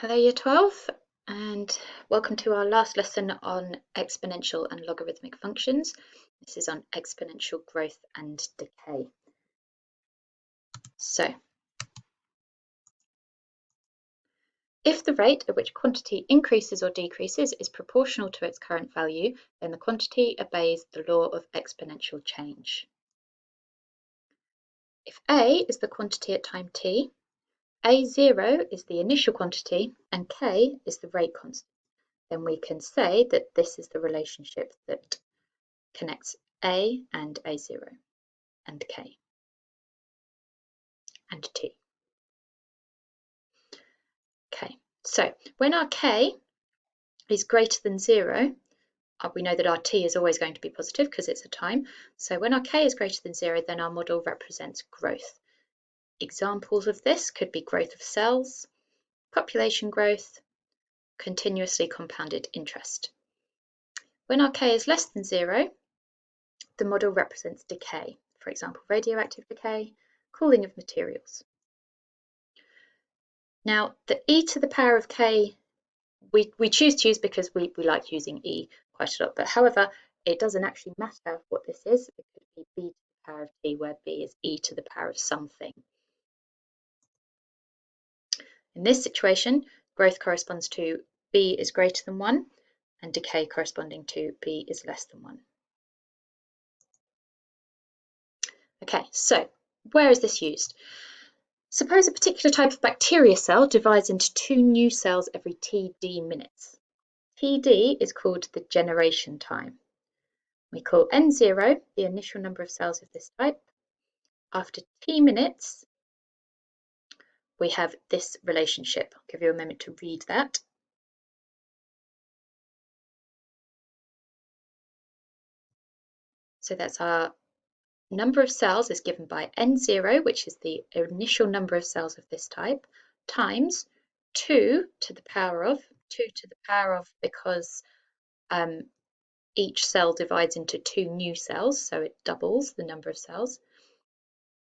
Hello Year 12 and welcome to our last lesson on exponential and logarithmic functions. This is on exponential growth and decay. So, if the rate at which quantity increases or decreases is proportional to its current value, then the quantity obeys the law of exponential change. If A is the quantity at time t, A0 is the initial quantity and K is the rate constant, then we can say that this is the relationship that connects A and A0 and K and T. Okay, so when our K is greater than 0, we know that our T is always going to be positive because it's a time. So when our K is greater than 0, then our model represents growth. Examples of this could be growth of cells, population growth, continuously compounded interest. When our K is less than 0, the model represents decay, for example, radioactive decay, cooling of materials. Now, the e to the power of k, we choose to use because we like using e quite a lot, but however, it doesn't actually matter what this is. It could be b to the power of t, where b is e to the power of something. In this situation, growth corresponds to b is greater than 1, and decay corresponding to b is less than 1. Okay, so where is this used? Suppose a particular type of bacteria cell divides into 2 new cells every td minutes. Td is called the generation time. We call N0 the initial number of cells of this type. After t minutes, we have this relationship. I'll give you a moment to read that. So that's our number of cells is given by N0, which is the initial number of cells of this type, times 2 to the power of because each cell divides into 2 new cells, so it doubles the number of cells.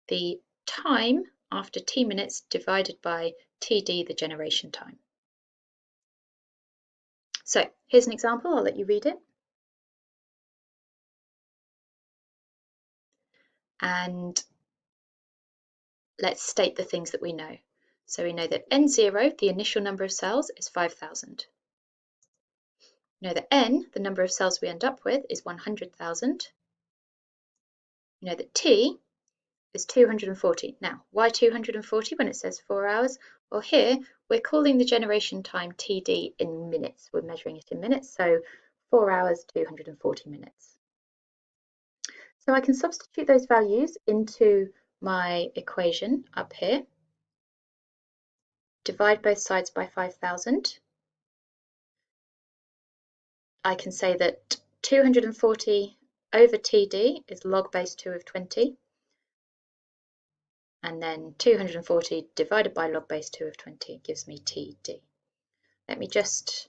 The time after t minutes divided by td, the generation time. So here's an example, I'll let you read it. And let's state the things that we know. So we know that N0, the initial number of cells, is 5,000. We know that N, the number of cells we end up with, is 100,000. We know that T is 240. Now, why 240 when it says 4 hours? Well, here we're calling the generation time TD in minutes. We're measuring it in minutes, so 4 hours, 240 minutes. So I can substitute those values into my equation up here. Divide both sides by 5,000. I can say that 240 over TD is log base 2 of 20. And then 240 divided by log base 2 of 20 gives me TD. Let me just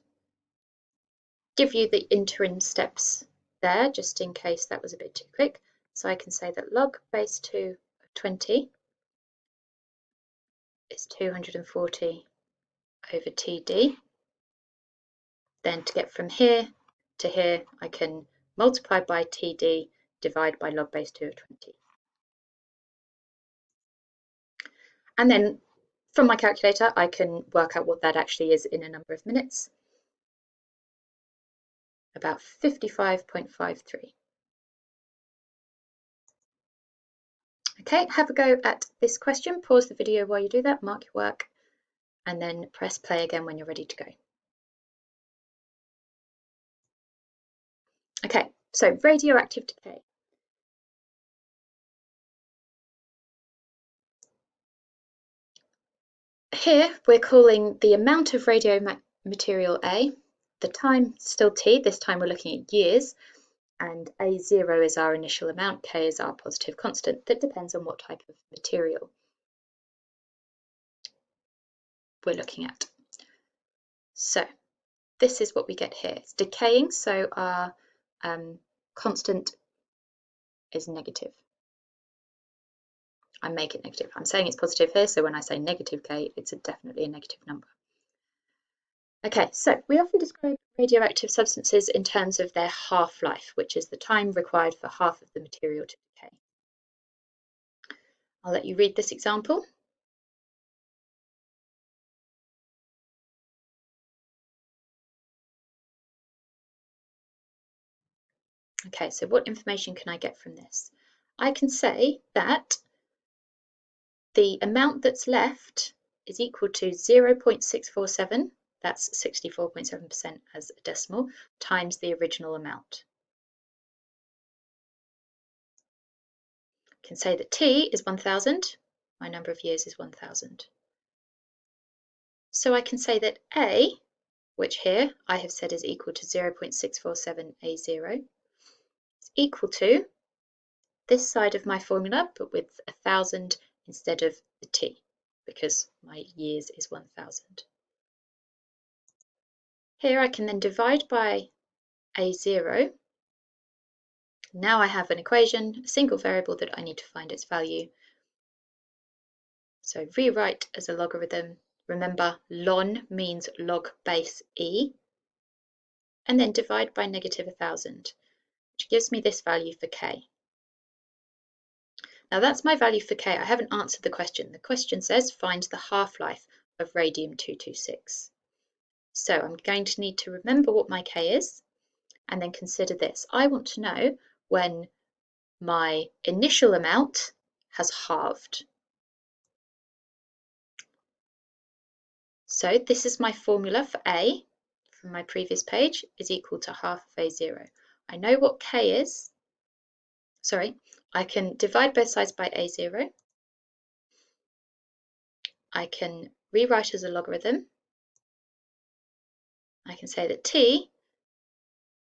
give you the interim steps there, just in case that was a bit too quick. So I can say that log base 2 of 20 is 240 over TD. Then to get from here to here, I can multiply by TD, divide by log base 2 of 20. And then from my calculator, I can work out what that actually is in a number of minutes. About 55.53. Okay, have a go at this question. Pause the video while you do that, mark your work, and then press play again when you're ready to go. Okay, so radioactive decay. Here we're calling the amount of radiomaterial A, the time still T, this time we're looking at years, and A0 is our initial amount, K is our positive constant that depends on what type of material we're looking at. So this is what we get here. It's decaying, so our constant is negative. I make it negative. I'm saying it's positive here, so when I say negative K, it's definitely a negative number. Okay, so we often describe radioactive substances in terms of their half-life, which is the time required for half of the material to decay. I'll let you read this example. Okay, so what information can I get from this? I can say that the amount that's left is equal to 0.647, that's 64.7% as a decimal, times the original amount. I can say that T is 1000, my number of years is 1000. So I can say that A, which here I have said is equal to 0.647 A0, is equal to this side of my formula, but with 1000 instead of the T, because my years is 1000. Here I can then divide by A0. Now I have an equation, a single variable that I need to find its value. So rewrite as a logarithm. Remember, ln means log base e. And then divide by negative 1000, which gives me this value for k. Now that's my value for k. I haven't answered the question. The question says find the half-life of radium-226. So I'm going to need to remember what my k is and then consider this. I want to know when my initial amount has halved. So this is my formula for A from my previous page is equal to half of A0. I know what K is. Sorry, I can divide both sides by A0. I can rewrite as a logarithm. I can say that T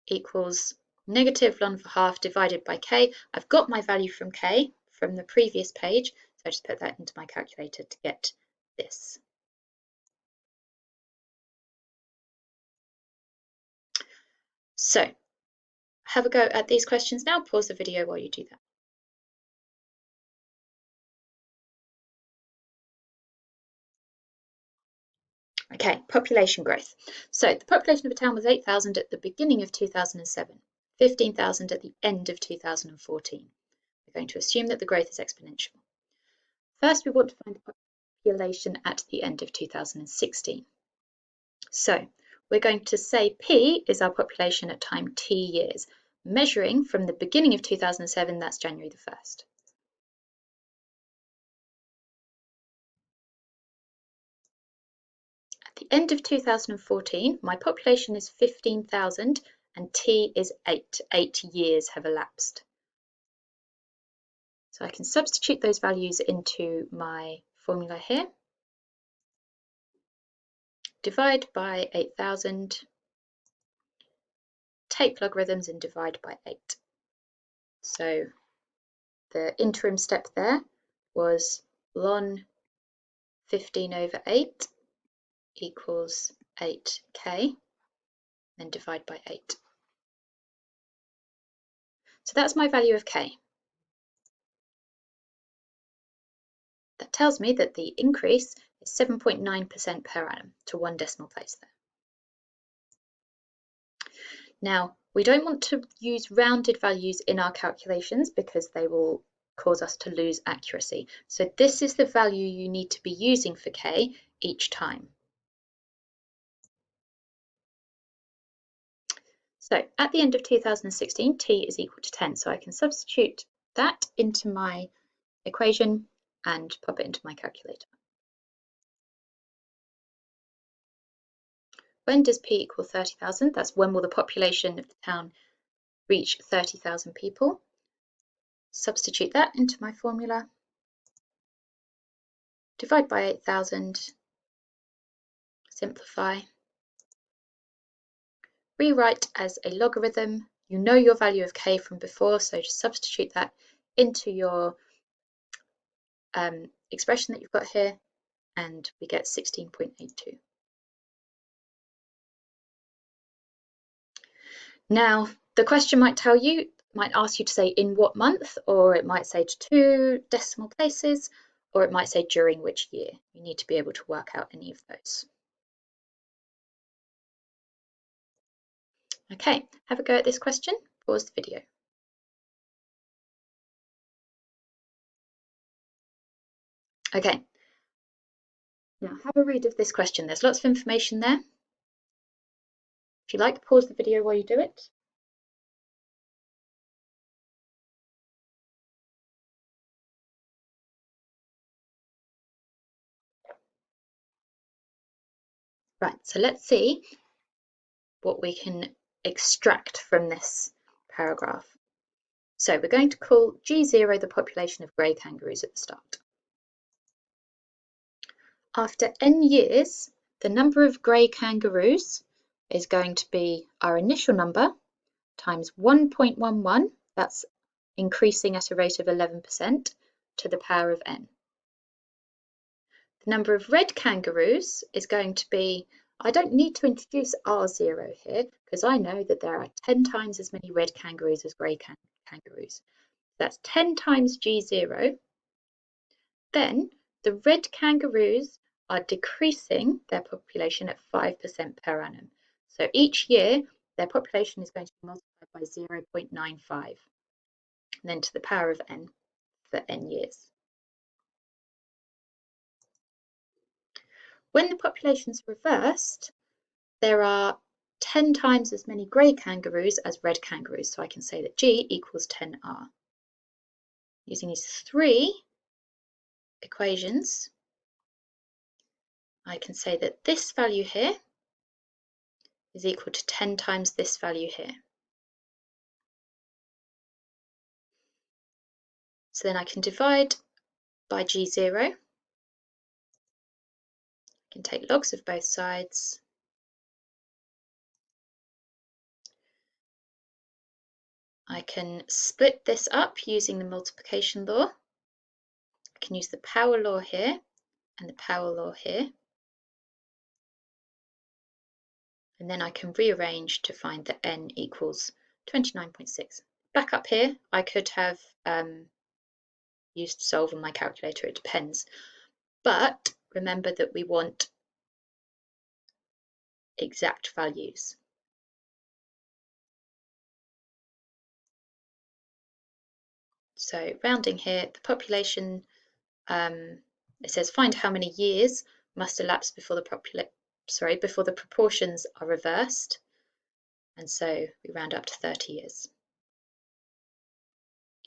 equals negative ln for half divided by K. I've got my value from K from the previous page, so I just put that into my calculator to get this. So have a go at these questions now. Pause the video while you do that. Okay, population growth. So the population of a town was 8,000 at the beginning of 2007, 15,000 at the end of 2014. We're going to assume that the growth is exponential. First, we want to find the population at the end of 2016. So we're going to say P is our population at time T years, measuring from the beginning of 2007, that's January the 1st. At the end of 2014, my population is 15,000 and T is 8. 8 years have elapsed. So I can substitute those values into my formula here. Divide by 8,000. Take logarithms and divide by 8. So the interim step there was ln 15 over 8 equals 8k, then divide by 8. So that's my value of k. That tells me that the increase is 7.9% per annum to one decimal place there. Now, we don't want to use rounded values in our calculations because they will cause us to lose accuracy. So this is the value you need to be using for k each time. So at the end of 2016, t is equal to 10. So I can substitute that into my equation and pop it into my calculator. When does P equal 30,000? That's when will the population of the town reach 30,000 people. Substitute that into my formula. Divide by 8,000. Simplify. Rewrite as a logarithm. You know your value of k from before, so just substitute that into your expression that you've got here, and we get 16.82. Now, the question might ask you to say in what month, or it might say to 2 decimal places, or it might say during which year. You need to be able to work out any of those. Okay, have a go at this question. Pause the video. Okay, now have a read of this question. There's lots of information there. If you like, pause the video while you do it. Right, so let's see what we can extract from this paragraph. So we're going to call G0 the population of grey kangaroos at the start. After n years, the number of grey kangaroos is going to be our initial number times 1.11, that's increasing at a rate of 11%, to the power of n. The number of red kangaroos is going to be, I don't need to introduce R0 here because I know that there are 10 times as many red kangaroos as grey kangaroos. That's 10 times G0. Then the red kangaroos are decreasing their population at 5% per annum. So each year their population is going to be multiplied by 0.95, and then to the power of n for n years. When the population is reversed, there are 10 times as many grey kangaroos as red kangaroos. So I can say that G equals 10R. Using these three equations, I can say that this value here is equal to 10 times this value here. So then I can divide by G0. I can take logs of both sides. I can split this up using the multiplication law. I can use the power law here and the power law here. And then I can rearrange to find that n equals 29.6. Back up here, I could have used solve on my calculator, it depends. But remember that we want exact values. So rounding here, the population, it says find how many years must elapse before the proportions are reversed. And so we round up to 30 years.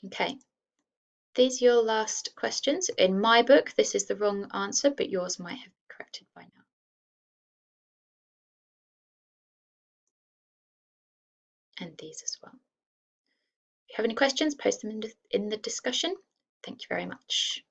Okay, these are your last questions. In my book, this is the wrong answer, but yours might have been corrected by now. And these as well. If you have any questions, post them in the discussion. Thank you very much.